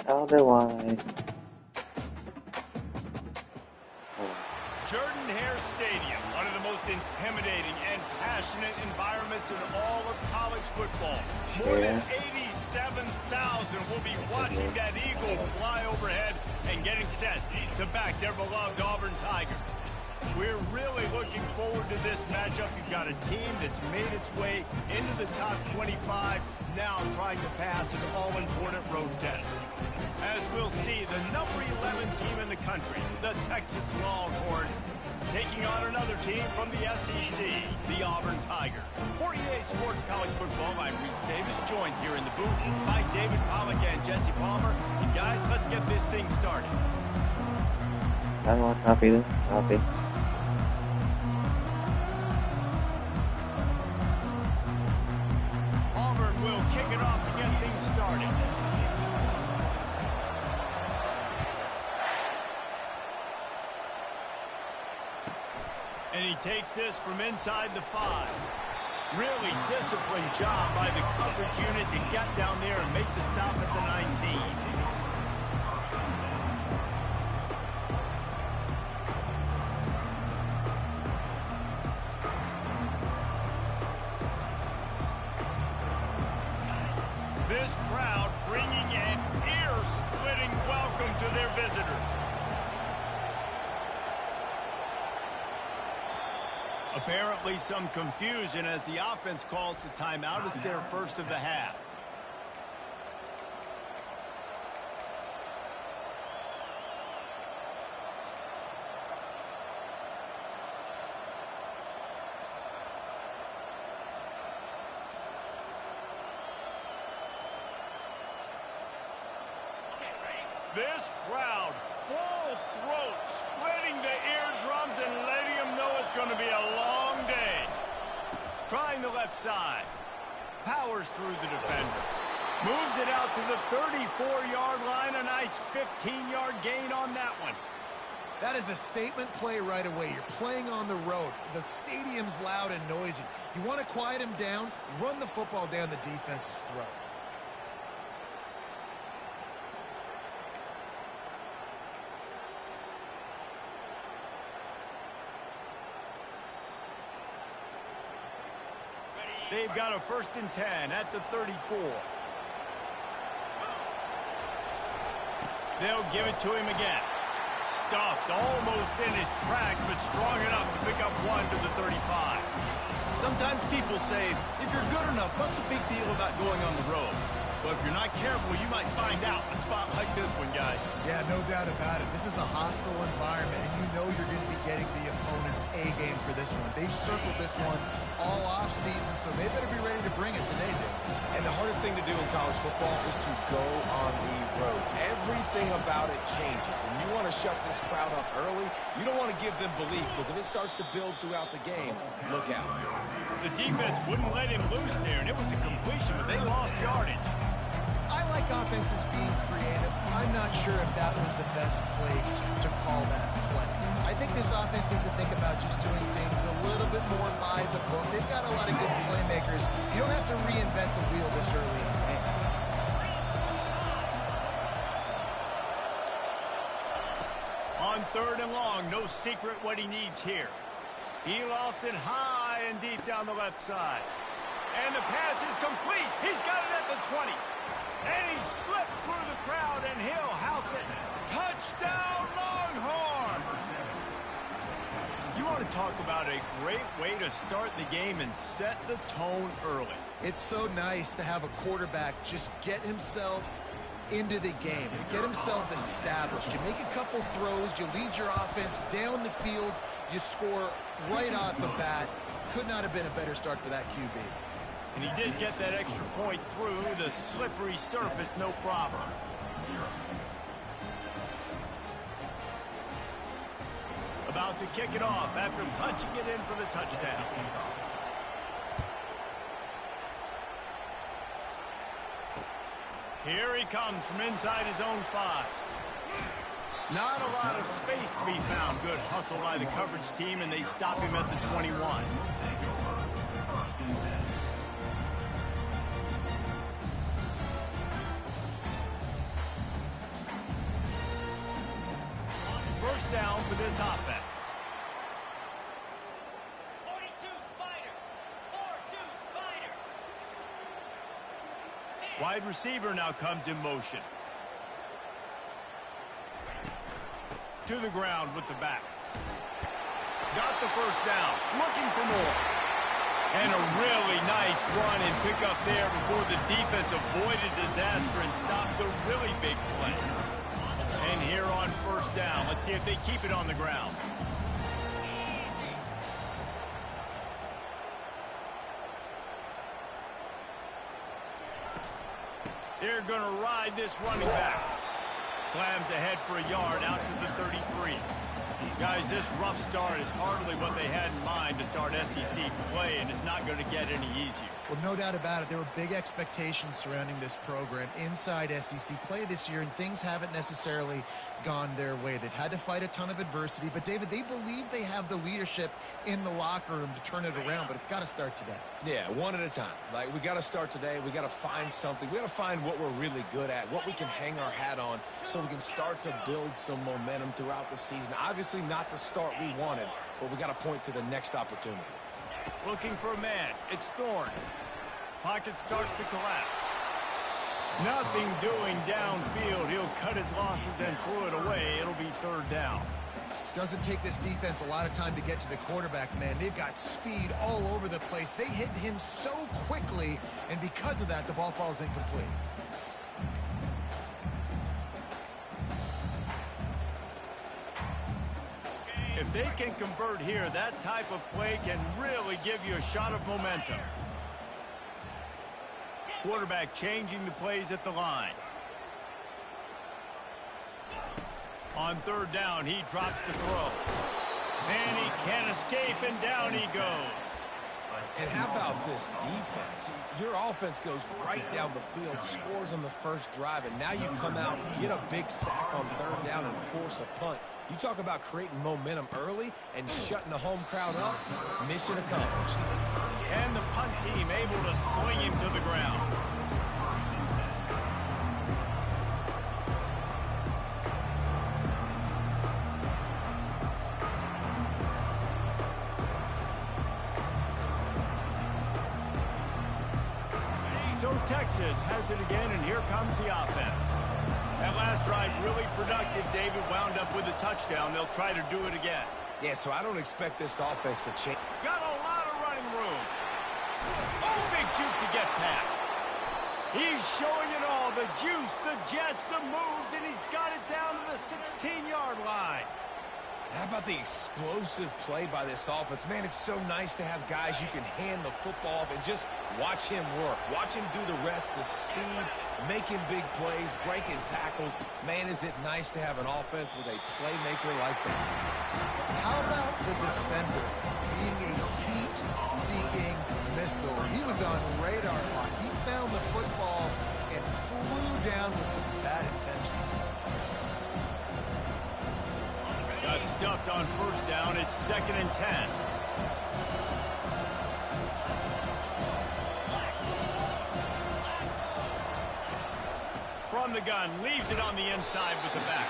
Otherwise. Jordan-Hare Stadium, one of the most intimidating and passionate environments in all of college football. More than 87,000 will be watching that eagle fly overhead and getting set to back their beloved Auburn Tigers. We're really looking forward to this matchup. You've got a team that's made its way into the top 25, now trying to pass an all-important road test. As we'll see, the number 11 team in the country, the Texas Longhorns, taking on another team from the SEC, the Auburn Tigers. For EA Sports College Football, I'm Reese Davis, joined here in the booth by David Pollack and Jesse Palmer. And guys, let's get this thing started. I don't want to copy this. Copy. Auburn will kick it off to get things started. And he takes this from inside the 5. Really disciplined job by the coverage unit to get down there and make the stop at the 19. This crowd bringing an ear-splitting welcome to their visitors. Apparently some confusion as the offense calls the timeout. It's their first of the half. This crowd, full throat, splitting the eardrums and letting them know it's going to be a long day. Trying the left side. Powers through the defender. Moves it out to the 34-yard line. A nice 15-yard gain on that one. That is a statement play right away. You're playing on the road. The stadium's loud and noisy. You want to quiet him down, run the football down the defense's throat. They've got a 1st and 10 at the 34. They'll give it to him again. Stuffed almost in his tracks, but strong enough to pick up one to the 35. Sometimes people say, if you're good enough, what's the big deal about going on the road? But if you're not careful, you might find out in a spot like this one, guys. Yeah, no doubt about it. This is a hostile environment, and you know you're going to be getting the opponent's A-game for this one. They've circled this one all off-season, so they better be ready to bring it today, dude. And the hardest thing to do in college football is to go on the road. Everything about it changes, and you want to shut this crowd up early. You don't want to give them belief, because if it starts to build throughout the game, look out. The defense wouldn't let him loose there, and it was a completion, but they lost yardage. I like offenses being creative. I'm not sure if that was the best place to call that play. I think this offense needs to think about just doing things a little bit more by the book. They've got a lot of good playmakers. You don't have to reinvent the wheel this early in the game. On 3rd and long, no secret what he needs here. He lofts it high and deep down the left side. And the pass is complete. He's got it at the 20. And he slipped through the crowd, and he'll house it. Touchdown, Longhorns! You want to talk about a great way to start the game and set the tone early. It's so nice to have a quarterback just get himself into the game, get himself established. You make a couple throws, you lead your offense down the field, you score right off the bat. Could not have been a better start for that QB. And he did get that extra point through the slippery surface, no problem. About to kick it off after punching it in for the touchdown. Here he comes from inside his own 5. Not a lot of space to be found. Good hustle by the coverage team, and they stop him at the 21. first down for this offense. 42 Spider. 4-2 Spider. Wide receiver now comes in motion. To the ground with the back. Got the first down. Looking for more. And a really nice run and pick up there before the defense avoided disaster and stopped a really big play. And here on first down, let's see if they keep it on the ground. They're going to ride this running back. Slams ahead for a yard out to the 33. Guys, this rough start is hardly what they had in mind to start SEC play, and it's not going to get any easier. Well, no doubt about it. There were big expectations surrounding this program inside SEC play this year, and things haven't necessarily gone their way. They've had to fight a ton of adversity, but, David, they believe they have the leadership in the locker room to turn it around, but it's got to start today. Yeah, one at a time. Like, we got to start today. We got to find something. We got to find what we're really good at, what we can hang our hat on so we can start to build some momentum throughout the season. Obviously not the start we wanted, but we got to point to the next opportunity. Looking for a man. It's Thorne. Pocket starts to collapse. Nothing doing downfield. He'll cut his losses and throw it away. It'll be third down. Doesn't take this defense a lot of time to get to the quarterback, man. They've got speed all over the place. They hit him so quickly, and because of that, the ball falls incomplete. If they can convert here, that type of play can really give you a shot of momentum. Quarterback changing the plays at the line. On third down, he drops the throw. And he can't escape, and down he goes. And how about this defense? Your offense goes right down the field, scores on the first drive, and now you come out, get a big sack on third down, and force a punt. You talk about creating momentum early and shutting the home crowd up. Mission accomplished. And the punt team able to swing him to the ground. So Texas has it again, and here comes the offense. That last drive really productive. David wound up with a touchdown. They'll try to do it again. Yeah, so I don't expect this offense to change. Got a lot of running room. Oh, big juke to get past. He's showing it all. The juice, the jets, the moves, and he's got it down to the 16-yard line. How about the explosive play by this offense? Man, it's so nice to have guys you can hand the football off and just watch him work. Watch him do the rest, the speed, making big plays, breaking tackles. Man, is it nice to have an offense with a playmaker like that. How about the defender being a heat-seeking missile? He was on radar lock. He found the football and flew down with some bad intentions. Got stuffed on first down. It's 2nd and 10. From the gun, leaves it on the inside with the back.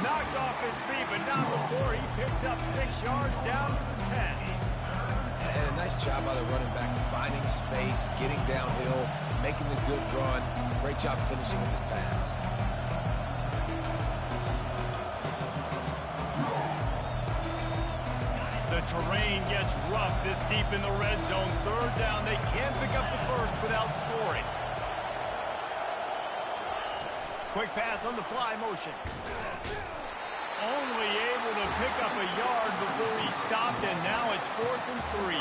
Knocked off his feet, but not before he picks up 6 yards down to the 10. And a nice job by the running back, finding space, getting downhill, making the good run. Great job finishing with his pads. The terrain gets rough this deep in the red zone. Third down, they can't pick up the first without scoring. Quick pass on the fly motion. Only able to pick up a yard before he stopped, and now it's 4th and 3.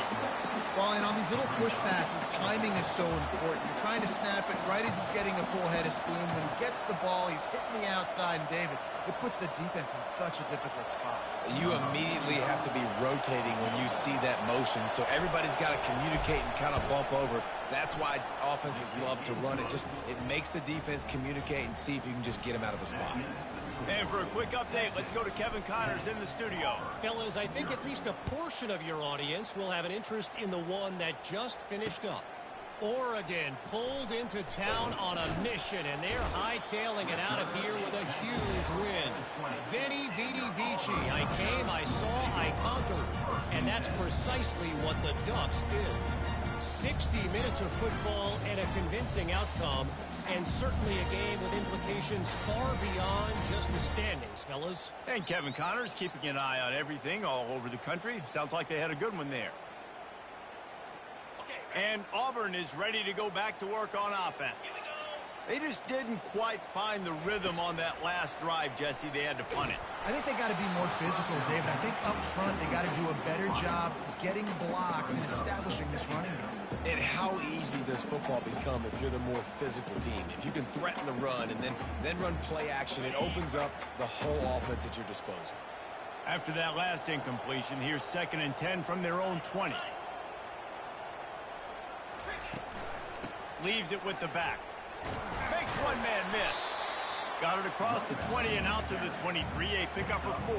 Well, and on these little push passes, timing is so important. You're trying to snap it right as he's getting a full head of steam. When he gets the ball, he's hitting the outside, and David, it puts the defense in such a difficult spot. You immediately have to be rotating when you see that motion, so everybody's got to communicate and kind of bump over. That's why offenses love to run it. It makes the defense communicate and see if you can just get him out of the spot. And for a quick update, let's go to Kevin Connors in the studio. Fellas, I think at least a portion of your audience will have an interest in the one that just finished up. Oregon pulled into town on a mission, and they're hightailing it out of here with a huge win. Veni, vidi, vici. I came, I saw, I conquered. And that's precisely what the Ducks did. 60 minutes of football and a convincing outcome, and certainly a game with implications far beyond just the standings, fellas. And Kevin Connors keeping an eye on everything all over the country. Sounds like they had a good one there. And Auburn is ready to go back to work on offense. They just didn't quite find the rhythm on that last drive, Jesse. They had to punt it. I think they got to be more physical, David. I think up front they got to do a better job getting blocks and establishing this running game. And how easy does football become if you're the more physical team? If you can threaten the run and then run play action, it opens up the whole offense at your disposal. After that last incompletion, here's 2nd and 10 from their own 20. Leaves it with the back. Makes one man miss. Got it across the 20 and out to the 23. A pickup for 4.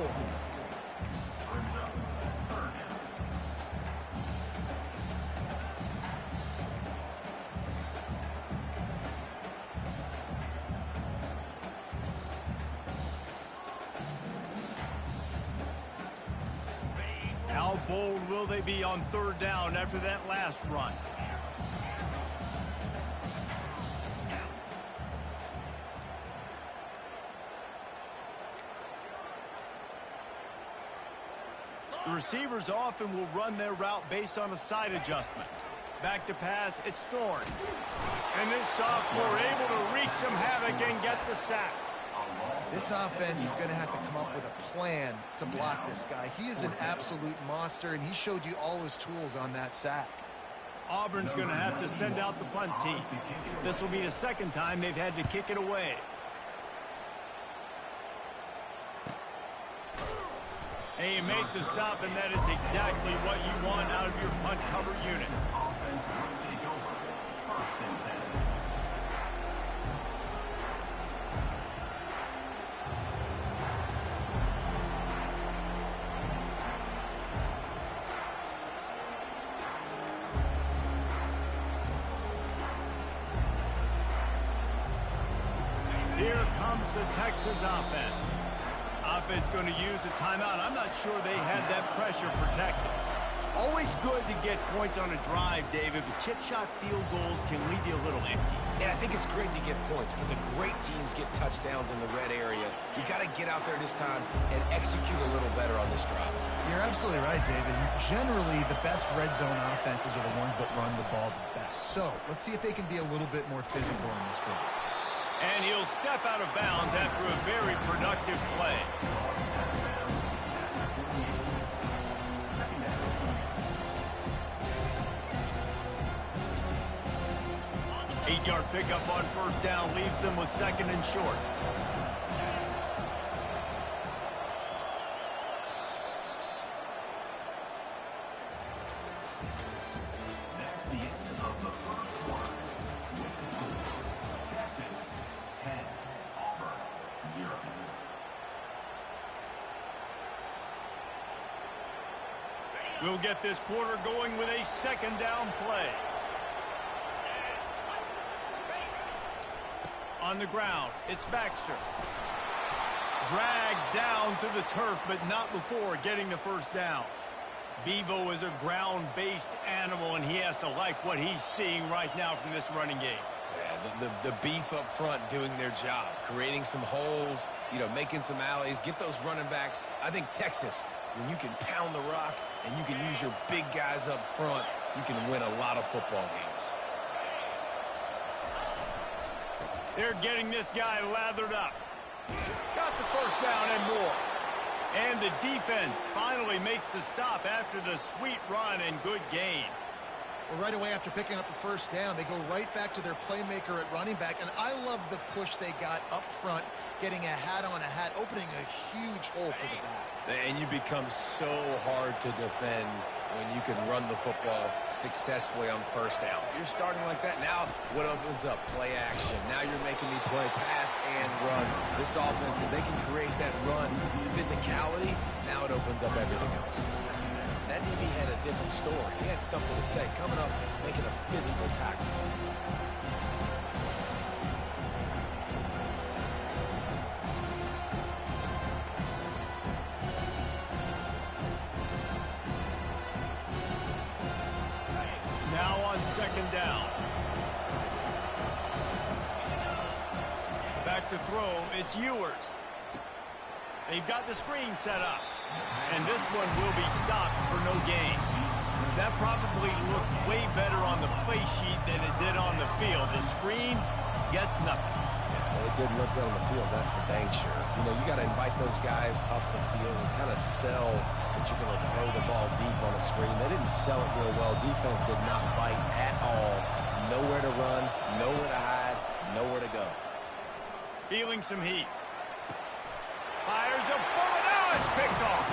How bold will they be on 3rd down after that last run? The receivers often will run their route based on a side adjustment. Back to pass, it's Thorne. And this sophomore able to wreak some havoc and get the sack. This offense is going to have to come up with a plan to block this guy. He is an absolute monster, and he showed you all his tools on that sack. Auburn's going to have to send out the punt team. This will be the 2nd time they've had to kick it away. And you make the stop, and that is exactly what you want out of your punt cover unit. Here comes the Texas offense. Offense going to use a timeout. I'm not sure they had that pressure protected. Always good to get points on a drive, David, but chip shot field goals can leave you a little empty. And I think it's great to get points, but the great teams get touchdowns in the red area. You got to get out there this time and execute a little better on this drive. You're absolutely right, David. Generally, the best red zone offenses are the ones that run the ball the best. So let's see if they can be a little bit more physical in this game. And he'll step out of bounds after a very productive play. Eight-yard pickup on 1st down leaves them with 2nd and short. We'll get this quarter going with a 2nd down play. On the ground, it's Baxter. Dragged down to the turf, but not before getting the 1st down. Bevo is a ground-based animal, and he has to like what he's seeing right now from this running game. Yeah, the beef up front doing their job, creating some holes, making some alleys, get those running backs. I think Texas, when you can pound the rock and you can use your big guys up front, you can win a lot of football games. They're getting this guy lathered up. Got the 1st down and more. And the defense finally makes the stop after the sweet run and good gain. Well, right away after picking up the 1st down, they go right back to their playmaker at running back. And I love the push they got up front, getting a hat on a hat, opening a huge hole for the back. And you become so hard to defend when you can run the football successfully on 1st down. You're starting like that. Now what opens up? Play action. Now you're making me play pass and run. This offense, if they can create that run physicality, now it opens up everything else. That DB had a different story. He had something to say, coming up, making a physical tackle. Now on second down. Back to throw, it's Ewers. They've got the screen set up. And this one will be stopped for no gain. That probably looked way better on the play sheet than it did on the field. The screen gets nothing. Well, it didn't look good on the field, that's for dang sure. You know, you got to invite those guys up the field and kind of sell that you're going to throw the ball deep on a screen. They didn't sell it real well. Defense did not bite at all. Nowhere to run, nowhere to hide, nowhere to go. Feeling some heat. Fires a bullet. Now it's picked off.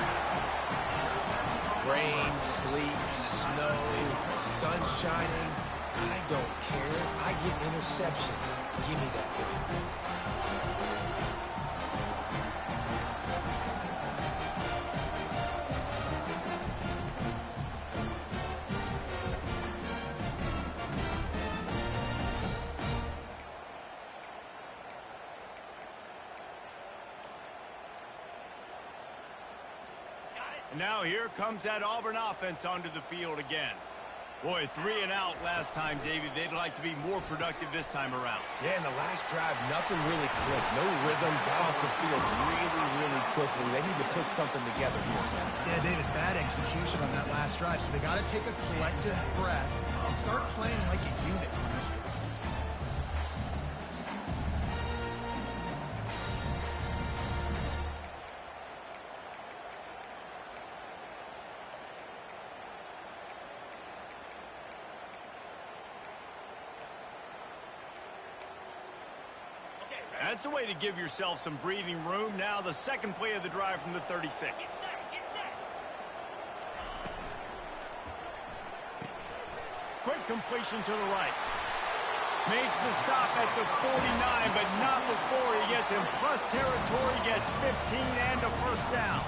Rain, sleet, snow, sun shining. I don't care. I get interceptions. Give me that ball. And now here comes that Auburn offense onto the field again. Boy, 3 and out last time, David. They'd like to be more productive this time around. Yeah, in the last drive, nothing really clicked. No rhythm, got off the field really, really quickly. They need to put something together here. Yeah, David, bad execution on that last drive. So they got to take a collective breath and start playing like a unit on this drive. That's a way to give yourself some breathing room. Now the second play of the drive from the 36. Get set, get set. Quick completion to the right. Makes the stop at the 49, but not before he gets in plus territory, gets 15 and a first down.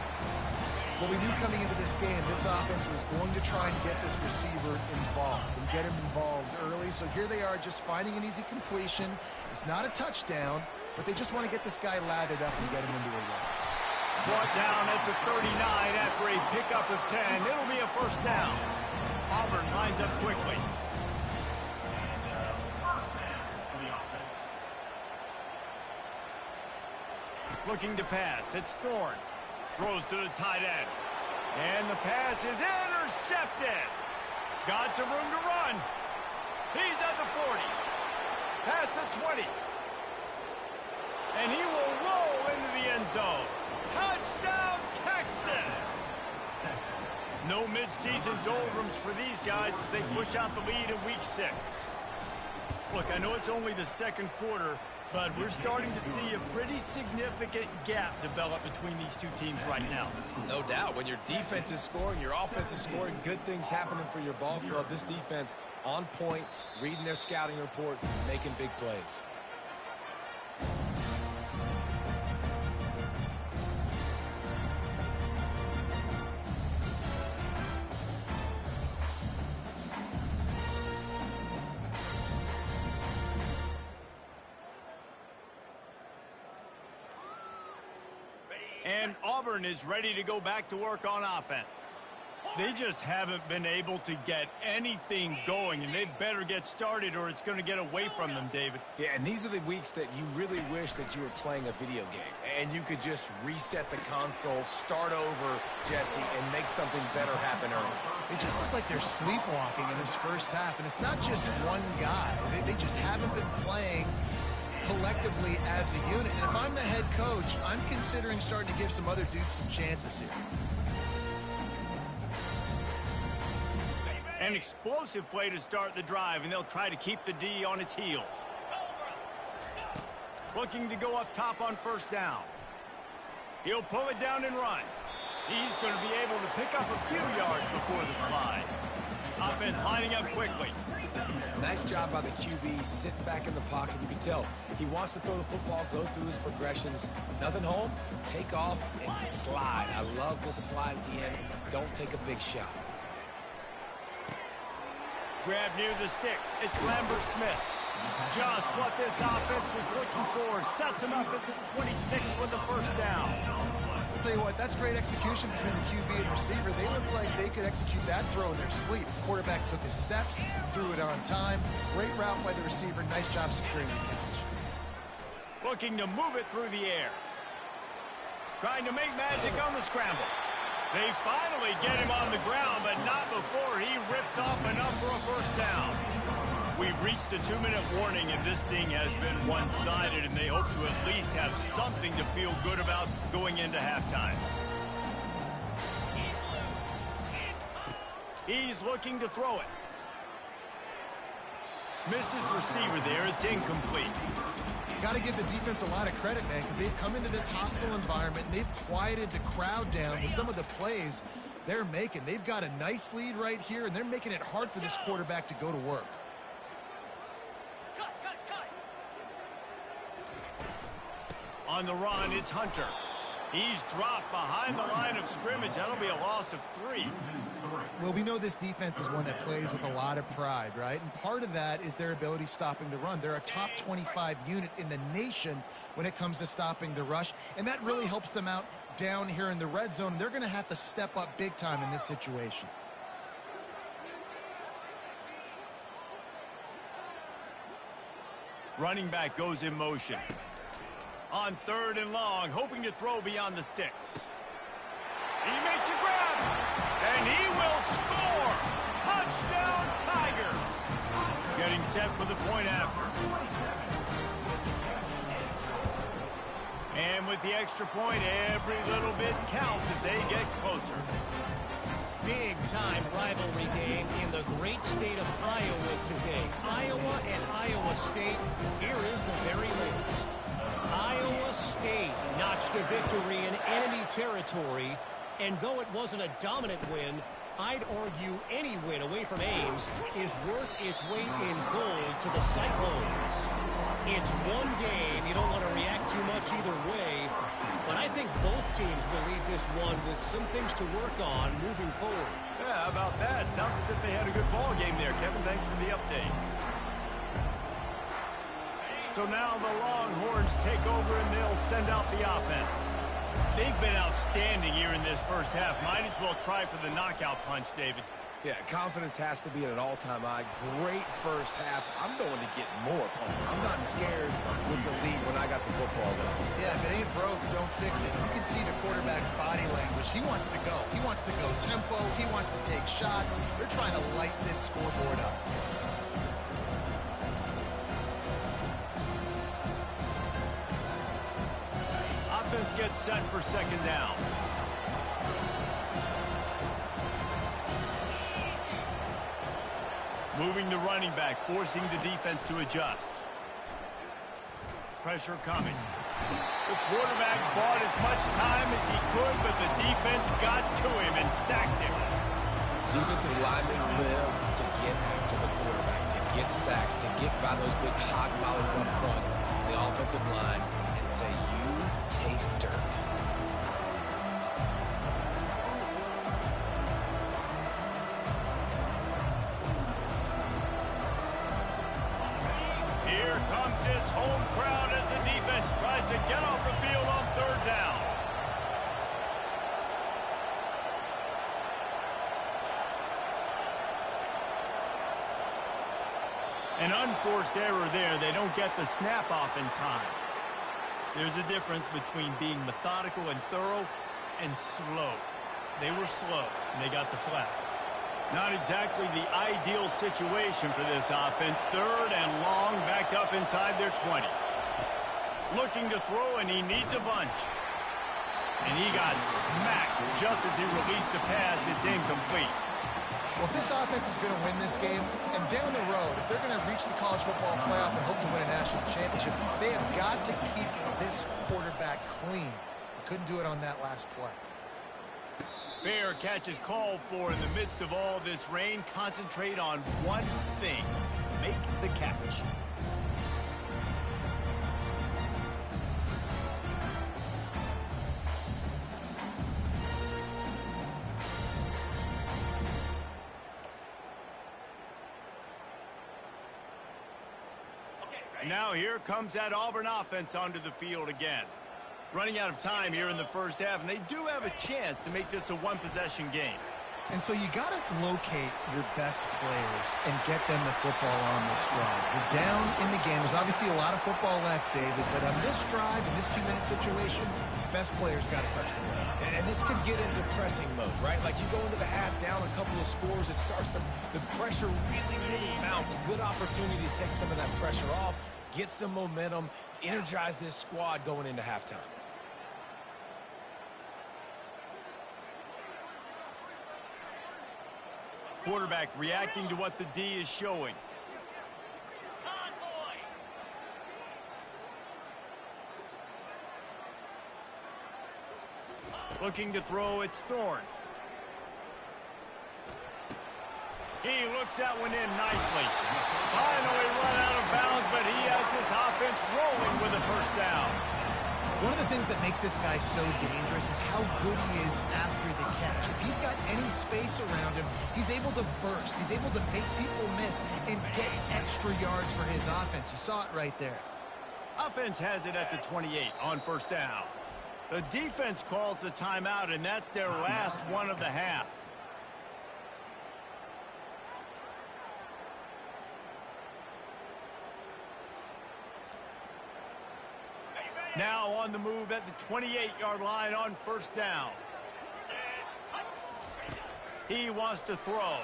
Well, we knew coming into this game, this offense was going to try and get this receiver involved and get him involved early. So here they are just finding an easy completion. It's not a touchdown, but they just want to get this guy lathered up and get him into a run. Brought down at the 39 after a pickup of 10. It'll be a first down. Auburn lines up quickly. Looking to pass. It's Thorne. Throws to the tight end. And the pass is intercepted. Got some room to run. He's at the 40. Past the 20. And he will roll into the end zone. Touchdown, Texas! No midseason doldrums for these guys as they push out the lead in week 6. Look, I know it's only the second quarter, but we're starting to see a pretty significant gap develop between these two teams right now. No doubt. When your defense is scoring, your offense is scoring, good things happening for your ball club. This defense on point, reading their scouting report, making big plays. And Auburn is ready to go back to work on offense. They just haven't been able to get anything going, and they better get started or it's going to get away from them, David. Yeah, and these are the weeks that you really wish that you were playing a video game and you could just reset the console, start over, Jesse, and make something better happen early. They just look like they're sleepwalking in this first half, and it's not just one guy. They just haven't been playing collectively as a unit. And if I'm the head coach, I'm considering starting to give some other dudes some chances here. An explosive play to start the drive, and they'll try to keep the D on its heels. Looking to go up top on first down. He'll pull it down and run. He's going to be able to pick up a few yards before the slide. Offense lining up quickly. Nice job by the QB sitting back in the pocket. You can tell he wants to throw the football, go through his progressions. Nothing home, take off, and slide. I love the slide at the end. Don't take a big shot. Grab near the sticks. It's Lambert Smith. Just what this offense was looking for. Sets him up at the 26 with the first down. I'll tell you what, that's great execution between the QB and receiver. They look like they could execute that throw in their sleep. The quarterback took his steps, threw it on time. Great route by the receiver. Nice job securing the catch. Looking to move it through the air. Trying to make magic on the scramble. They finally get him on the ground, but not before he rips off enough for a first down. We've reached the 2-minute warning, and this thing has been one-sided, and they hope to at least have something to feel good about going into halftime. He's looking to throw it. Missed his receiver there. It's incomplete. Got to give the defense a lot of credit, man, because they've come into this hostile environment, and they've quieted the crowd down with some of the plays they're making. They've got a nice lead right here, and they're making it hard for this quarterback to go to work. On the run, it's Hunter. He's dropped behind the line of scrimmage. That'll be a loss of 3. Well, we know this defense is one that plays with a lot of pride, right? And part of that is their ability stopping the run. They're a top 25 unit in the nation when it comes to stopping the rush, and that really helps them out down here in the red zone. They're going to have to step up big time in this situation. Running back goes in motion. On 3rd and long, hoping to throw beyond the sticks. He makes a grab, and he will score! Touchdown, Tiger! Getting set for the point after. And with the extra point, every little bit counts as they get closer. Big-time rivalry game in the great state of Iowa today. Iowa and Iowa State. Here is the very latest. Iowa State notched a victory in enemy territory, and though it wasn't a dominant win, I'd argue any win away from Ames is worth its weight in gold to the Cyclones. It's one game. You don't want to react too much either way, but I think both teams will leave this one with some things to work on moving forward. Yeah, how about that? Sounds as if they had a good ball game there, Kevin. Thanks for the update. So now the Longhorns take over and they'll send out the offense. They've been outstanding here in this first half. Might as well try for the knockout punch, David. Yeah, confidence has to be at an all-time high. Great first half. I'm going to get more, Palmer. I'm not scared with the lead when I got the football though. Yeah, if it ain't broke, don't fix it. You can see the quarterback's body language. He wants to go. He wants to go tempo. He wants to take shots. They're trying to light this scoreboard up. Offense gets set for 2nd down. Moving the running back, forcing the defense to adjust. Pressure coming. The quarterback bought as much time as he could, but the defense got to him and sacked him. Defensive linemen live to get after the quarterback, to get sacks, to get by those big hog mollies up front on the offensive line and say, you taste dirt. Here comes his home crowd as the defense tries to get off the field on 3rd down. An unforced error there. They don't get the snap off in time. There's a difference between being methodical and thorough and slow. They were slow, and they got the flag. Not exactly the ideal situation for this offense. 3rd and long, backed up inside their 20. Looking to throw, and he needs a bunch. And he got smacked just as he released the pass. It's incomplete. Well, if this offense is going to win this game, and down the road, if they're going to reach the college football playoff and hope to win a national championship, they have got to keep this quarterback clean. He couldn't do it on that last play. Fair catch is called for in the midst of all this rain. Concentrate on one thing. Make the catch. Now here comes that Auburn offense onto the field again. Running out of time here in the first half, and they do have a chance to make this a one-possession game. And so you got to locate your best players and get them the football on this drive. You're down in the game. There's obviously a lot of football left, David, but on this drive, in this 2-minute situation, best players got to touch the ball. And this could get into pressing mode, right? Like you go into the half down a couple of scores, it starts to, the pressure really mounts. Good opportunity to take some of that pressure off, get some momentum, energize this squad going into halftime. Quarterback reacting to what the D is showing. Looking to throw, it's Thorne. He looks that one in nicely. Finally run out of bounds, but he has this offense rolling with a first down. One of the things that makes this guy so dangerous is how good he is after the catch. If he's got any space around him, he's able to burst. He's able to make people miss and get extra yards for his offense. You saw it right there. Offense has it at the 28 on first down. The defense calls the timeout, and that's their last one of the half. Now on the move at the 28-yard line on first down. He wants to throw.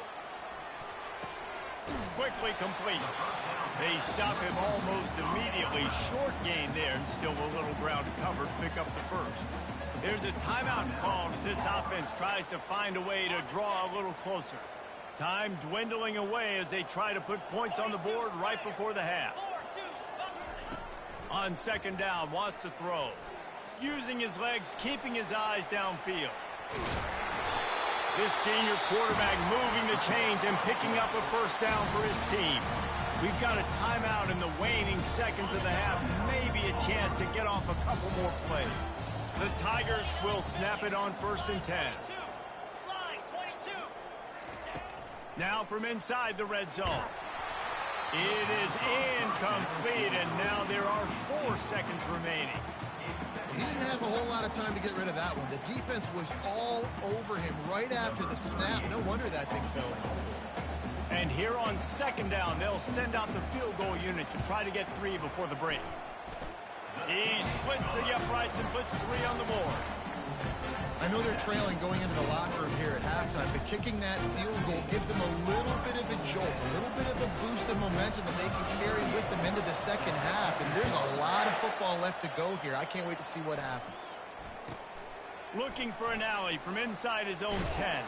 Quickly complete. They stop him almost immediately. Short gain there, and still a little ground to cover to pick up the first. There's a timeout called as this offense tries to find a way to draw a little closer. Time dwindling away as they try to put points on the board right before the half. On second down, wants to throw. Using his legs, keeping his eyes downfield. This senior quarterback moving the chains and picking up a first down for his team. We've got a timeout in the waning seconds of the half. Maybe a chance to get off a couple more plays. The Tigers will snap it on 1st and 10. Now from inside the red zone. It is incomplete, and now there are 4 seconds remaining. He didn't have a whole lot of time to get rid of that one. The defense was all over him right after the snap. No wonder that thing fell in. And here on second down, they'll send out the field goal unit to try to get 3 before the break. He splits the uprights and puts 3 on the board. I know they're trailing going into the locker room here at halftime, but kicking that field goal gives them a little bit of a jolt, a little bit of a boost of momentum that they can carry with them into the second half. And there's a lot of football left to go here. I can't wait to see what happens. Looking for an alley from inside his own 10.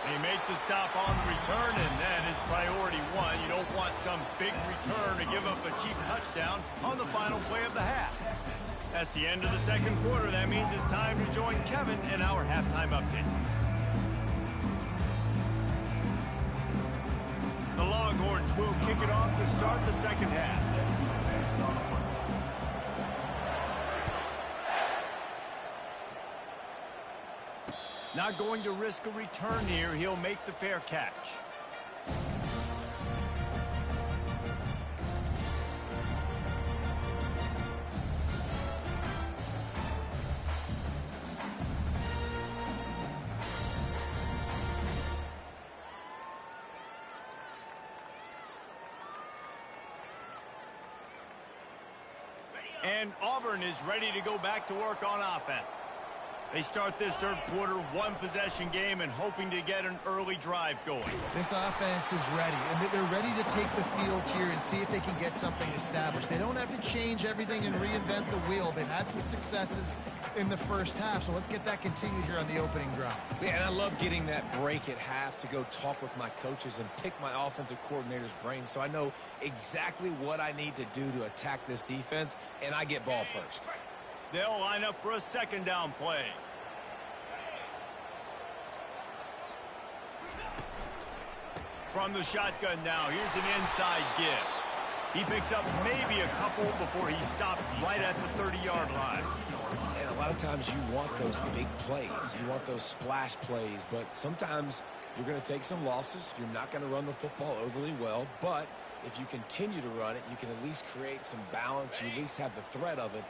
They make the stop on the return, and that is priority 1. You don't want some big return to give up a cheap touchdown on the final play of the half. That's the end of the second quarter. That means it's time to join Kevin in our halftime update. The Longhorns will kick it off to start the second half. Not going to risk a return here. He'll make the fair catch. And Auburn is ready to go back to work on offense. They start this third quarter, 1-possession game, and hoping to get an early drive going. This offense is ready, and they're ready to take the field here and see if they can get something established. They don't have to change everything and reinvent the wheel. They've had some successes in the first half, so let's get that continued here on the opening drive. Yeah, and I love getting that break at half to go talk with my coaches and pick my offensive coordinator's brain so I know exactly what I need to do to attack this defense, and I get ball first. They'll line up for a second down play. From the shotgun now, here's an inside give. He picks up maybe a couple before he stopped right at the 30-yard line. And a lot of times you want those big plays. You want those splash plays, but sometimes you're going to take some losses. You're not going to run the football overly well, but if you continue to run it, you can at least create some balance. You at least have the threat of it.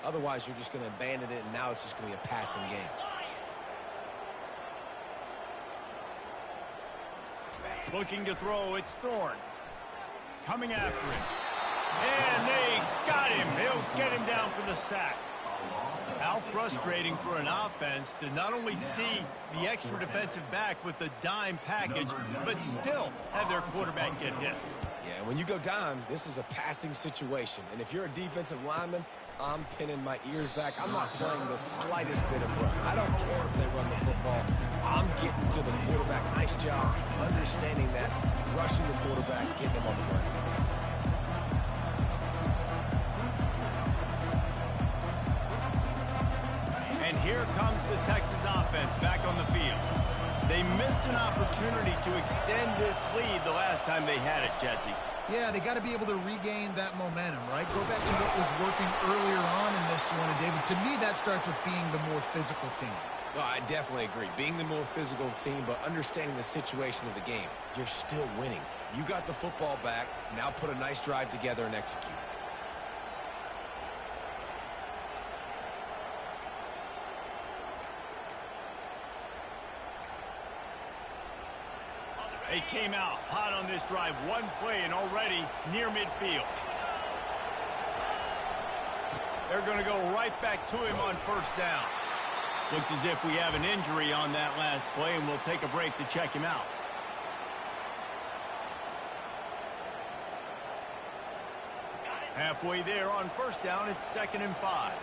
Otherwise, you're just going to abandon it, and now it's just going to be a passing game. Looking to throw, it's Thorne. Coming after him. And they got him. They'll get him down for the sack. How frustrating for an offense to not only see the extra defensive back with the dime package, but still have their quarterback get hit. Yeah, when you go dime, this is a passing situation. And if you're a defensive lineman, I'm pinning my ears back. I'm not playing the slightest bit of run. I don't care if they run the football. I'm getting to the quarterback. Nice job understanding that, rushing the quarterback, getting him on the ground. And here comes the Texas offense back on the field. They missed an opportunity to extend this lead the last time they had it, Jesse. Yeah, they got to be able to regain that momentum, right? Go back to what was working earlier on in this one. And, David, to me, that starts with being the more physical team. No, I definitely agree. Being the more physical team, but understanding the situation of the game. You're still winning. You got the football back. Now put a nice drive together and execute. They came out hot on this drive. One play and already near midfield. They're going to go right back to him on first down. Looks as if we have an injury on that last play, and we'll take a break to check him out. Halfway there on first down, it's 2nd and 5.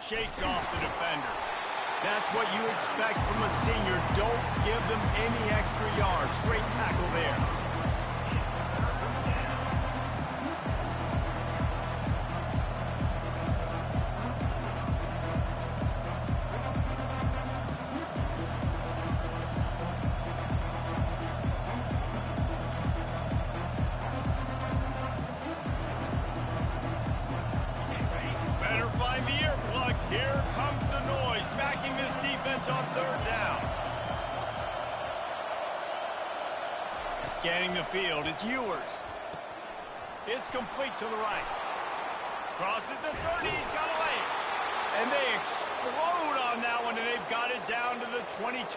Shakes off the defender. That's what you expect from a senior. Don't give them any extra yards. Great tackle there. Better find the earplugs. Here comes the noise, backing this defense on 3rd down. Scanning the field, it's Ewers. It's complete to the right. Crosses the 30, he's got a lane. And they explode on that one, and they've got it down to the 22.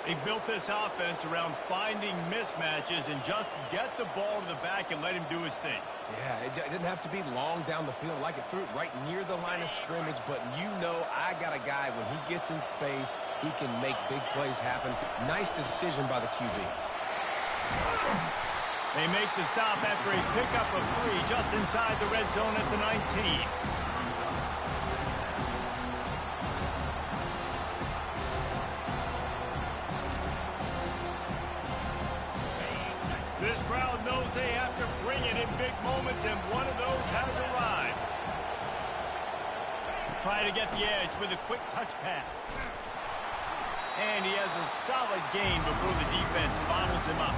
They built this offense around finding mismatches and just get the ball to the back and let him do his thing. Yeah, it didn't have to be long down the field. Like it threw it right near the line of scrimmage, but you know I got a guy, when he gets in space, he can make big plays happen. Nice decision by the QB. They make the stop after a pickup of 3 just inside the red zone at the 19. This crowd knows they have to bring it in big moments, and one of those has arrived. Try to get the edge with a quick touch pass. And he has a solid gain before the defense bottles him up.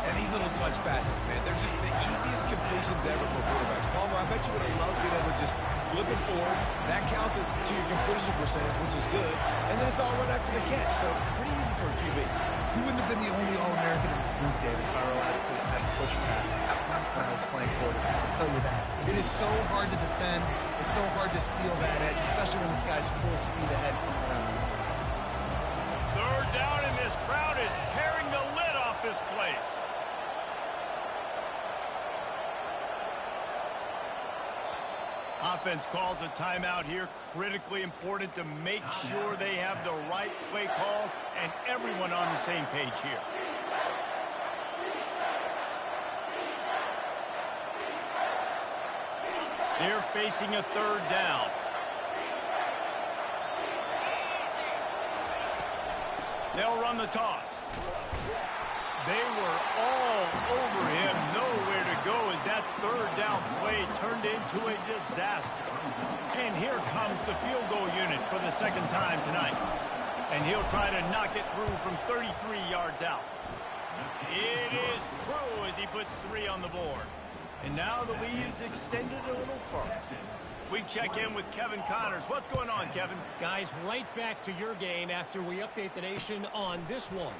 And these little touch passes, man, they're just the easiest completions ever for quarterbacks. Palmer, I bet you would have loved being able to just flip it forward. That counts as to your completion percentage, which is good. And then it's all right after the catch, so pretty easy for a QB. He wouldn't have been the only All-American in this booth, David, if I were allowed to have push passes when I was playing quarterback. I'll tell you that. It is so hard to defend. It's so hard to seal that edge, especially when this guy's full speed ahead coming around the inside. 3rd down, and this crowd is tearing the lid off this place. Offense calls a timeout here. Critically important to make sure they have the right play call and everyone on the same page here. They're facing a 3rd down. They'll run the toss. They were all over him, nowhere to go as that third down play turned into a disaster. And here comes the field goal unit for the second time tonight. And he'll try to knock it through from 33 yards out. It is true as he puts 3 on the board. And now the lead is extended a little further. We check in with Kevin Connors. What's going on, Kevin? Guys, right back to your game after we update the nation on this one.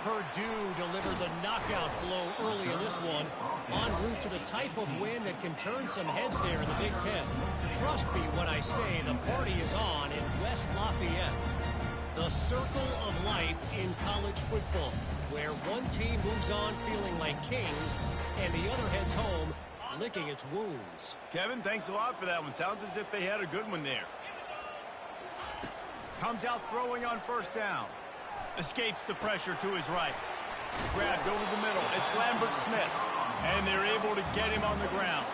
Purdue delivered the knockout blow early in this one, en route to the type of win that can turn some heads there in the Big Ten. Trust me when I say the party is on in West Lafayette. The circle of life in college football, where one team moves on feeling like kings and the other heads home licking its wounds. Kevin, thanks a lot for that one. Sounds as if they had a good one there. Comes out throwing on first down. Escapes the pressure to his right. Grabbed over the middle. It's Lambert Smith. And they're able to get him on the ground.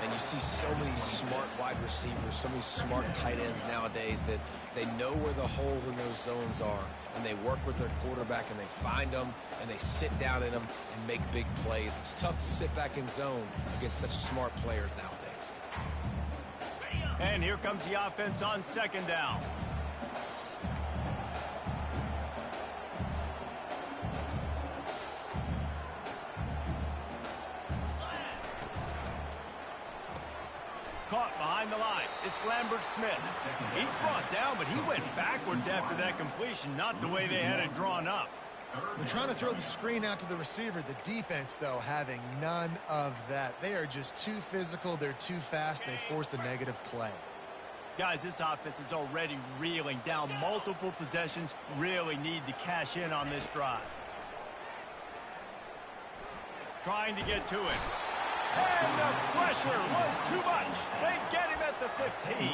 And you see so many smart wide receivers, so many smart tight ends nowadays that they know where the holes in those zones are, and they work with their quarterback, and they find them, and they sit down in them and make big plays. It's tough to sit back in zone against such smart players nowadays. And here comes the offense on second down. Caught behind the line. It's Lambert Smith. He's brought down, but he went backwards after that completion, not the way they had it drawn up. They're trying to throw the screen out to the receiver. The defense, though, having none of that. They are just too physical. They're too fast. They force a negative play. Guys, this offense is already reeling down multiple possessions. Really need to cash in on this drive. Trying to get to it. And the pressure was too much. They get him at the 15.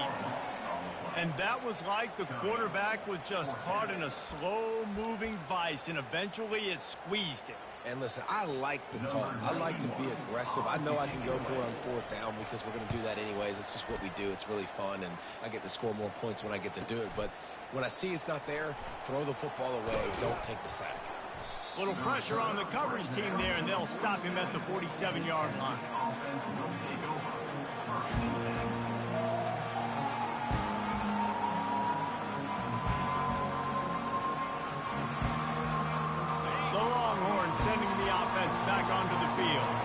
And that was like the quarterback was just caught in a slow-moving vice, and eventually it squeezed him. And listen, I like the call. I like to be aggressive. I know I can go for it on fourth down because we're going to do that anyways. It's just what we do. It's really fun, and I get to score more points when I get to do it. But when I see it's not there, throw the football away. Don't take the sack. Little pressure on the coverage team there, and they'll stop him at the 47-yard line. The Longhorns sending the offense back onto the field.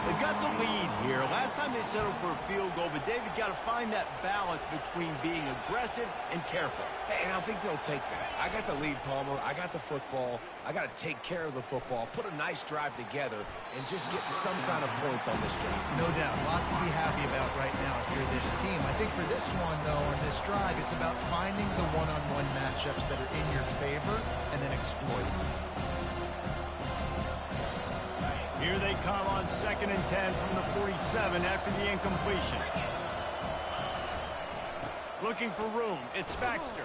They've got the lead here. Last time they settled for a field goal, but David got to find that balance between being aggressive and careful. And I think they'll take that. I got the lead, Palmer. I got the football. I got to take care of the football, put a nice drive together, and just get some kind of points on this drive. No doubt. Lots to be happy about right now if you're this team. I think for this one, though, on this drive, it's about finding the one-on-one matchups that are in your favor and then exploiting them. Here they come on 2nd and 10 from the 47 after the incompletion. Looking for room. It's Baxter.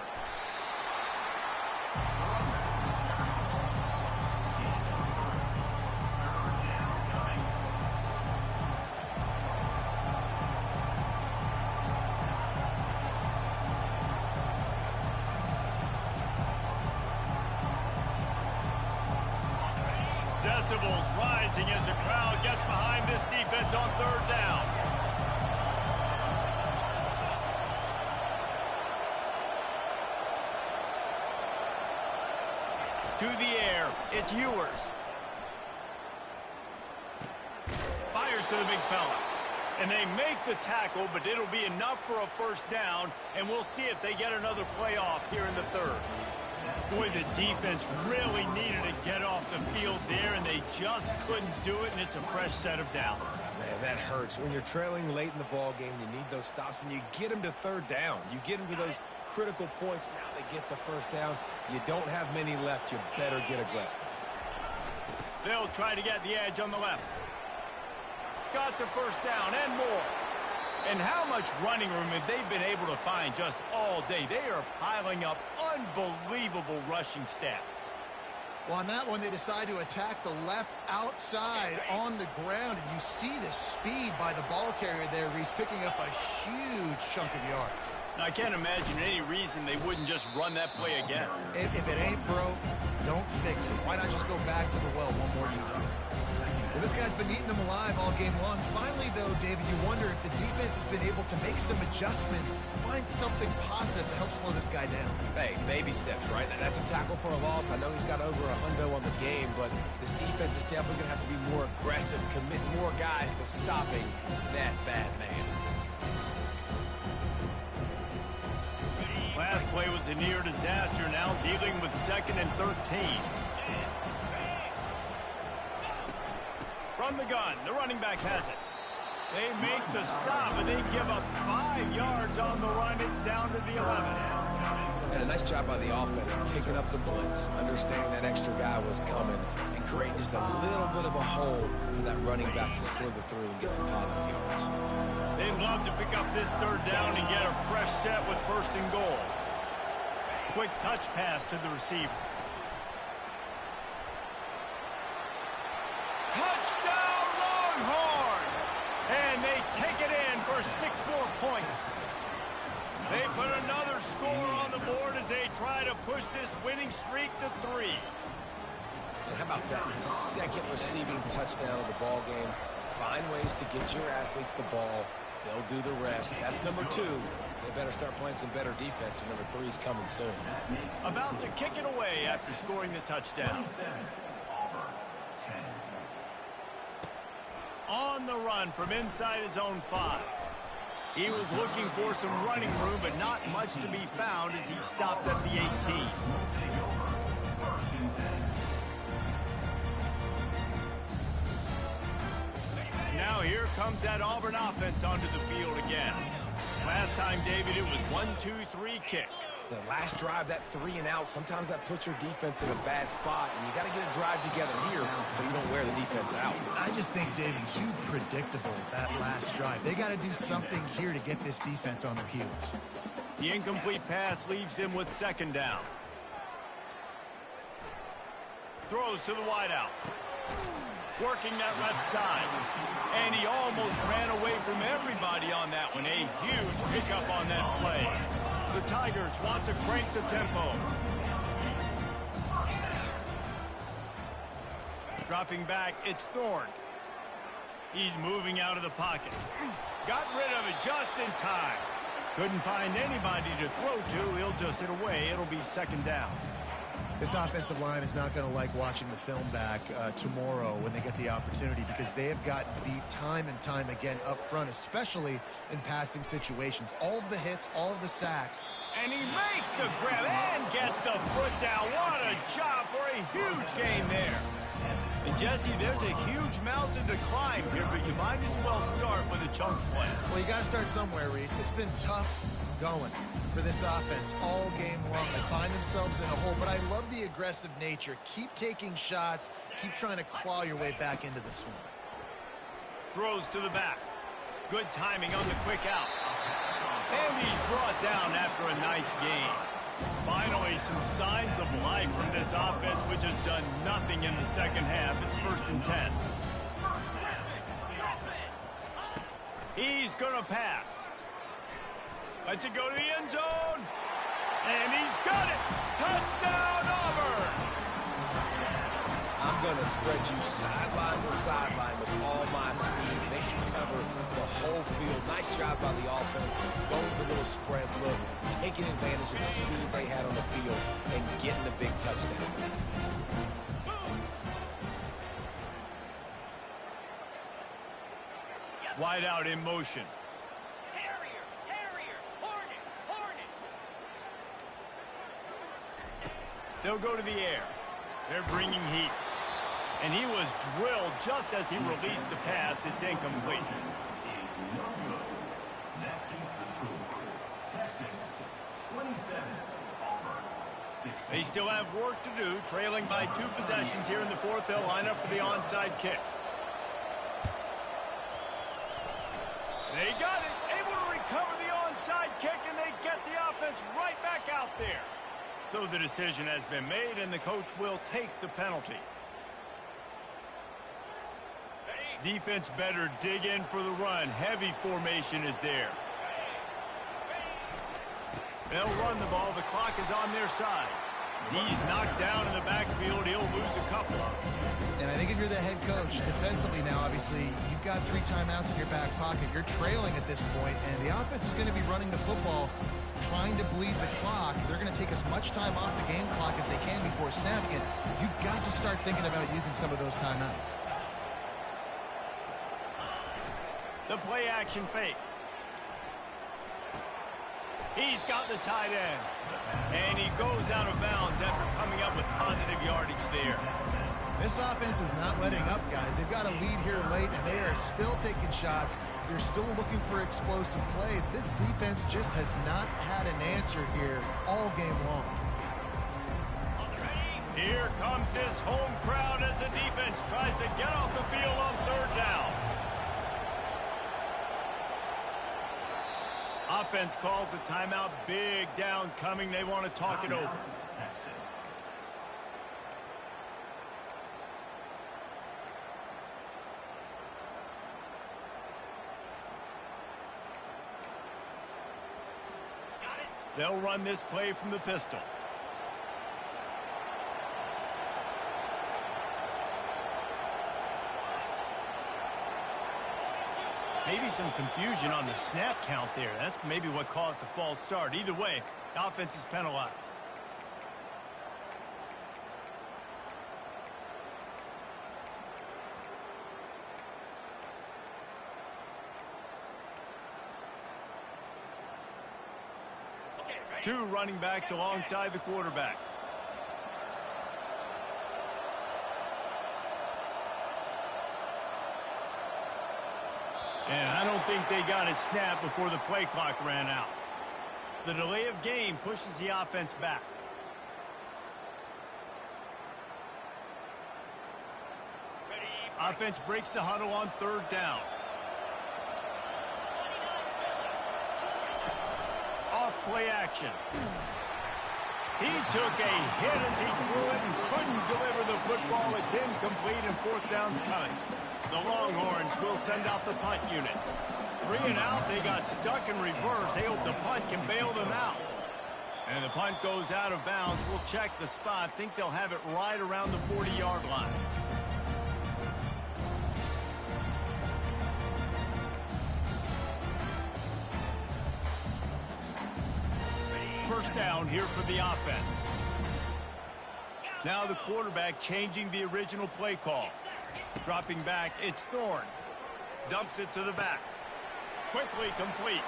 Decibels rising as the crowd gets behind this defense on 3rd down. To the air, it's Ewers. Fires to the big fella. And they make the tackle, but it'll be enough for a first down, and we'll see if they get another play off here in the 3rd. Boy, the defense really needed to get off the field there, and they just couldn't do it, and it's a fresh set of downs. Man, that hurts. When you're trailing late in the ball game, you need those stops, and you get them to 3rd down. You get them to those critical points. Now they get the first down. You don't have many left. You better get aggressive. They'll try to get the edge on the left. Got the first down and more. And how much running room have they been able to find just all day? They are piling up unbelievable rushing stats. Well, on that one, they decide to attack the left outside on the ground, and you see the speed by the ball carrier there. He's picking up a huge chunk of yards. Now, I can't imagine any reason they wouldn't just run that play again. If it ain't broke, Don't fix it. Why not just go back to the well one more time? Well, this guy's been eating them alive all game long. Finally, though, David, you wonder if the defense has been able to make some adjustments, find something positive to help slow this guy down. Hey, baby steps, right? That's a tackle for a loss. I know he's got over a hundo on the game, but this defense is definitely going to have to be more aggressive, commit more guys to stopping that bad man. Last play was a near disaster, now dealing with 2nd and 13. From the gun, the running back has it. They make the stop, and they give up 5 yards on the run. It's down to the 11. And a nice job by the offense picking up the blitz, understanding that extra guy was coming, and creating just a little bit of a hole for that running back to slither through and get some positive yards. They'd love to pick up this 3rd down and get a fresh set with 1st and goal. Quick touch pass to the receiver. Touchdown Longhorns! And they take it in for 6 more points. They put another score on the board as they try to push this winning streak to 3. And how about that? His 2nd receiving touchdown of the ball game. Find ways to get your athletes the ball. They'll do the rest. That's number 2. They better start playing some better defense. Number 3's coming soon. About to kick it away after scoring the touchdown. On the run from inside his own 5. He was looking for some running room, but not much to be found as he stopped at the 18. Now here comes that Auburn offense onto the field again. Last time, David, it was 1-2-3 kick. The last drive, that 3 and out, sometimes that puts your defense in a bad spot, and you got to get a drive together here so you don't wear the defense out. I just think, David, too predictable, that last drive. They got to do something here to get this defense on their heels. The incomplete pass leaves him with 2nd down. Throws to the wideout. Working that left side. And he almost ran away from everybody on that one. A huge pickup on that play. The Tigers want to crank the tempo. Dropping back, it's Thorne. He's moving out of the pocket. Got rid of it just in time. Couldn't find anybody to throw to. He'll just hit away. It'll be 2nd down. This offensive line is not going to like watching the film back tomorrow when they get the opportunity, because they have gotten beat time and time again up front, especially in passing situations. All of the hits, all of the sacks. And he makes the grab and gets the foot down. What a job for a huge gain there. And Jesse, there's a huge mountain to climb here, but you might as well start with a chunk play. Well, you got to start somewhere, Reese. It's been tough going for this offense all game long. They find themselves in a hole, but I love the aggressive nature. Keep taking shots. Keep trying to claw your way back into this one. Throws to the back. Good timing on the quick out. And he's brought down after a nice gain. Finally, some signs of life from this offense, which has done nothing in the 2nd half. It's 1st and 10. He's going to pass. Lets it go to the end zone. And he's got it. Touchdown, Auburn. I'm going to spread you sideline to sideline with all my speed. Make you cover the whole field. Nice job by the offense. Going with a little spread look, taking advantage of the speed they had on the field, and getting the big touchdown. Wide out in motion. They'll go to the air. They're bringing heat. And he was drilled just as he released the pass. It's incomplete. They still have work to do, trailing by 2 possessions here in the 4th. They'll line up for the onside kick. They got it. Able to recover the onside kick, and they get the offense right back out there. So the decision has been made, and the coach will take the penalty. Defense better dig in for the run. Heavy formation is there. They'll run the ball. The clock is on their side. He's knocked down in the backfield. He'll lose a couple. And I think if you're the head coach, defensively now, obviously, you've got 3 timeouts in your back pocket. You're trailing at this point, and the offense is going to be running the football, trying to bleed the clock. They're going to take as much time off the game clock as they can before snapping it. You've got to start thinking about using some of those timeouts. The play action fake. He's got the tight end. And he goes out of bounds after coming up with positive yardage there. This offense is not letting up, guys. They've got a lead here late, and they are still taking shots. They're still looking for explosive plays. This defense just has not had an answer here all game long. Here comes his home crowd as the defense tries to get off the field on 3rd down. Offense calls a timeout. Big down coming. They want to talk it over. They'll run this play from the pistol. Maybe some confusion on the snap count there. That's maybe what caused the false start. Either way, the offense is penalized. Two running backs alongside the quarterback. And I don't think they got it snapped before the play clock ran out. The delay of game pushes the offense back. Offense breaks the huddle on 3rd down. Off play action. He took a hit as he threw it and couldn't deliver the football. It's incomplete and 4th down's coming. The Longhorns will send out the punt unit. 3 and out. They got stuck in reverse. They hope the punt can bail them out. And the punt goes out of bounds. We'll check the spot. Think they'll have it right around the 40-yard line. First down here for the offense. Now the quarterback changing the original play call. Dropping back, it's Thorne. Dumps it to the back. Quickly complete.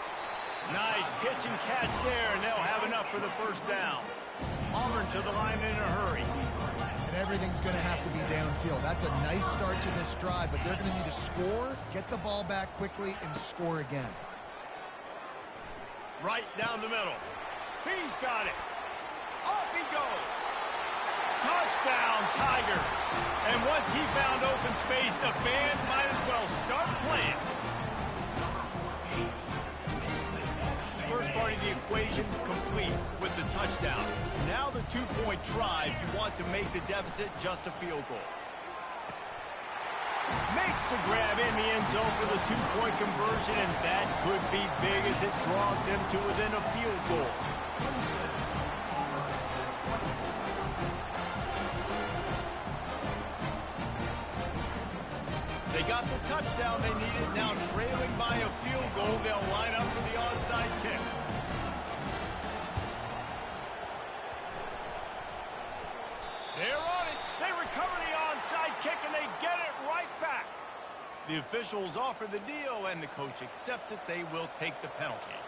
Nice pitch and catch there, and they'll have enough for the first down. Auburn to the line in a hurry. And everything's going to have to be downfield. That's a nice start to this drive, but they're going to need to score, get the ball back quickly, and score again. Right down the middle. He's got it. Off he goes. Touchdown, Tigers. And once he found open space, the band might as well start playing. First part of the equation complete with the touchdown. Now the 2-point try if you want to make the deficit just a field goal. Makes the grab in the end zone for the 2-point conversion, and that could be big as it draws him to within a field goal. They got the touchdown they needed. Now trailing by a field goal, they'll line up for the onside kick. They're on it. They recover the onside kick, and they get it right back. The officials offer the deal, and the coach accepts it. They will take the penalty.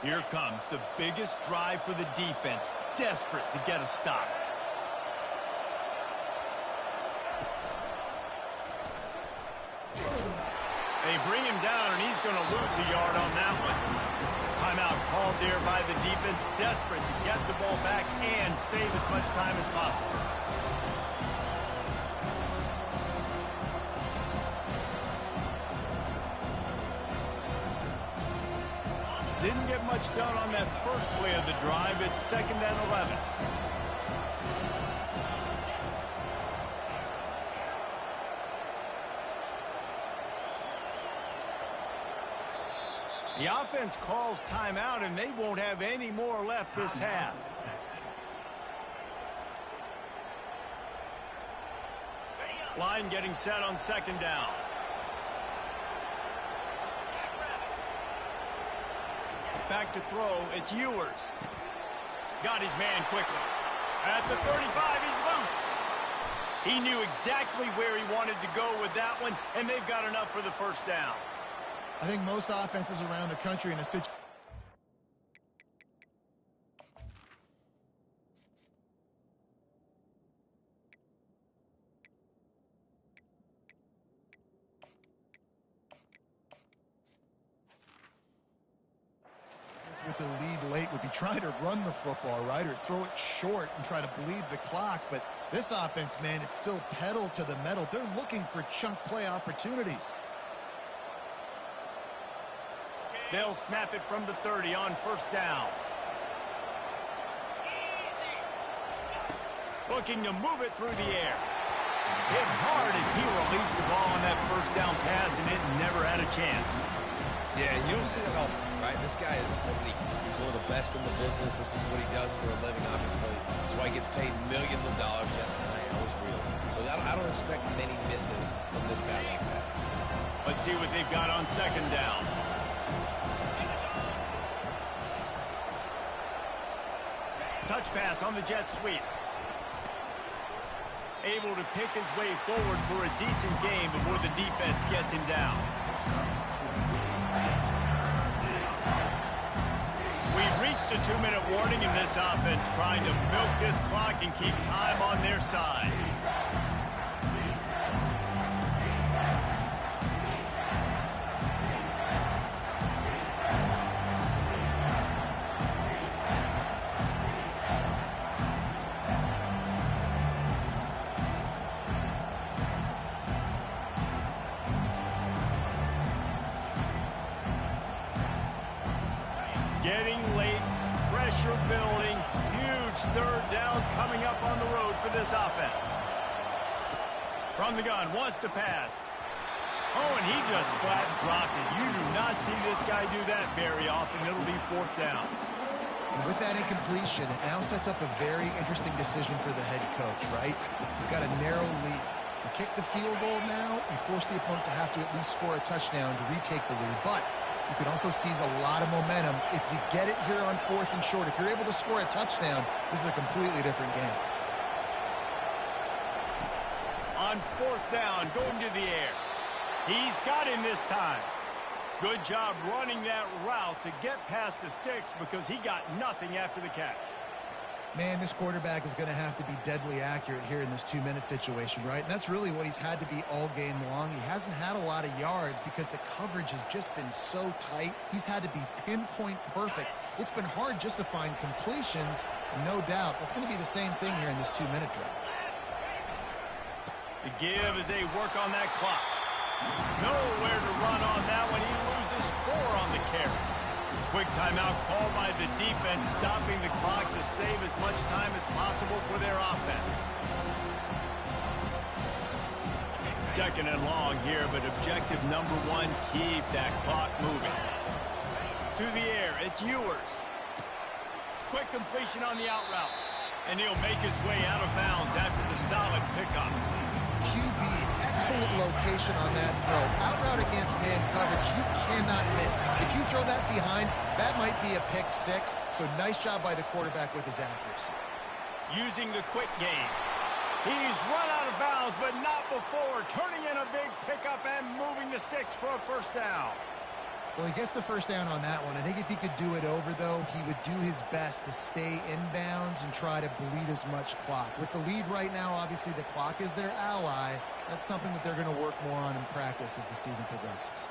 Here comes the biggest drive for the defense, desperate to get a stop. They bring him down, and he's going to lose a yard on that one. Timeout called there by the defense, desperate to get the ball back and save as much time as possible. Didn't get much done on that first play of the drive. It's 2nd and 11. The offense calls timeout, and they won't have any more left this half. Line getting set on second down. Back to throw. It's Ewers. Got his man quickly. At the 35, he's loose. He knew exactly where he wanted to go with that one, and they've got enough for the first down. I think most offenses around the country in a situation with the lead late would be trying to run the football, right, or throw it short and try to bleed the clock. But this offense, man, it's still pedal to the metal. They're looking for chunk play opportunities. They'll snap it from the 30 on first down. Looking to move it through the air. Hit hard as he released the ball on that first down pass, and it never had a chance. Yeah, you don't see that often, right? This guy is elite. He's one of the best in the business. This is what he does for a living, obviously. That's why he gets paid millions of dollars. Yes, NIL is real. So I don't expect many misses from this guy like that. Let's see what they've got on second down. Touch pass on the jet sweep. Able to pick his way forward for a decent game before the defense gets him down. We've reached a 2-minute warning in this offense, trying to milk this clock and keep time on their side. Getting late, pressure building, huge third down coming up on the road for this offense. From the gun, wants to pass. Oh, and he just flat dropped it. You do not see this guy do that very often. It'll be fourth down. And with that incompletion, it now sets up a very interesting decision for the head coach, right? You've got a narrow lead. You kick the field goal now, you force the opponent to have to at least score a touchdown to retake the lead. But you can also seize a lot of momentum if you get it here on fourth and short. If you're able to score a touchdown, this is a completely different game. On fourth down, going to the air. He's got him this time. Good job running that route to get past the sticks because he got nothing after the catch. Man, this quarterback is going to have to be deadly accurate here in this 2-minute situation, right? And that's really what he's had to be all game long. He hasn't had a lot of yards because the coverage has just been so tight. He's had to be pinpoint perfect. It's been hard just to find completions, no doubt. That's going to be the same thing here in this 2-minute drill. The give as they work on that clock. Nowhere to run on that one. He loses 4 on the carry. Quick timeout called by the defense, stopping the clock to save as much time as possible for their offense. Second and long here, but objective number 1, keep that clock moving. To the air, it's Ewers. Quick completion on the out route, and he'll make his way out of bounds after the solid pickup. QB, excellent location on that throw. Out route against man coverage, you cannot miss. If you throw that behind, that might be a pick 6. So nice job by the quarterback with his accuracy. Using the quick game. He's run out of bounds, but not before. Turning in a big pickup and moving the sticks for a first down. Well, he gets the first down on that one. I think if he could do it over, though, he would do his best to stay inbounds and try to bleed as much clock. With the lead right now, obviously the clock is their ally. That's something that they're going to work more on in practice as the season progresses.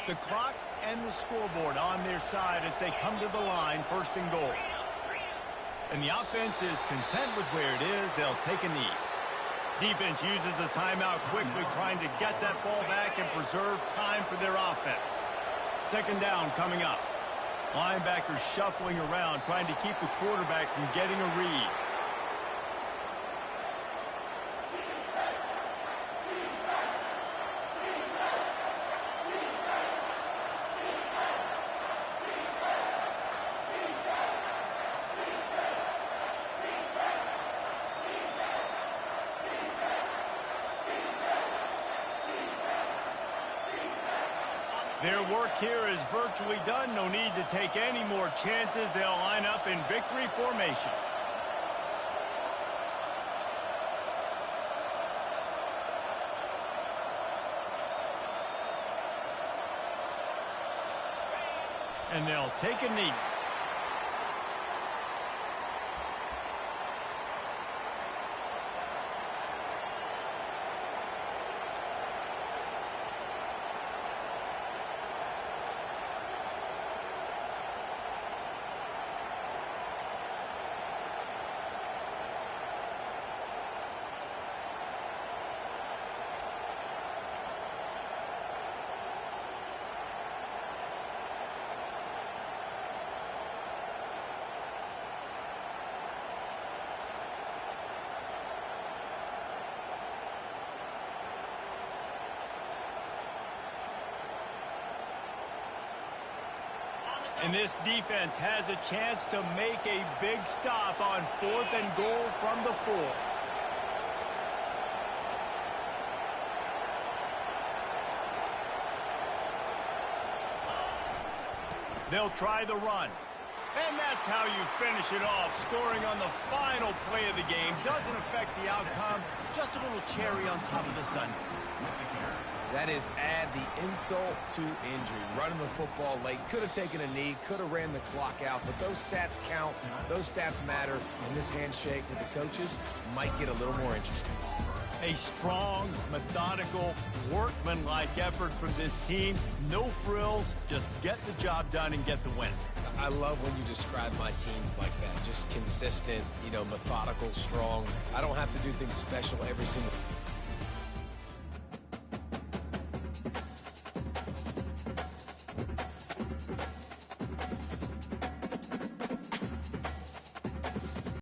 The clock and the scoreboard on their side as they come to the line, first and goal. And the offense is content with where it is. They'll take a knee. Defense uses a timeout quickly, trying to get that ball back and preserve time for their offense. Second down coming up. Linebackers shuffling around, trying to keep the quarterback from getting a read. Their work here is virtually done. No need to take any more chances. They'll line up in victory formation. And they'll take a knee. And this defense has a chance to make a big stop on 4th and goal from the 4. They'll try the run. And that's how you finish it off. Scoring on the final play of the game doesn't affect the outcome. Just a little cherry on top of the sundae. That is add the insult to injury. Running the football late, could have taken a knee, could have ran the clock out, but those stats count, those stats matter, and this handshake with the coaches might get a little more interesting. A strong, methodical, workmanlike effort from this team. No frills, just get the job done and get the win. I love when you describe my teams like that. Just consistent, methodical, strong. I don't have to do things special every single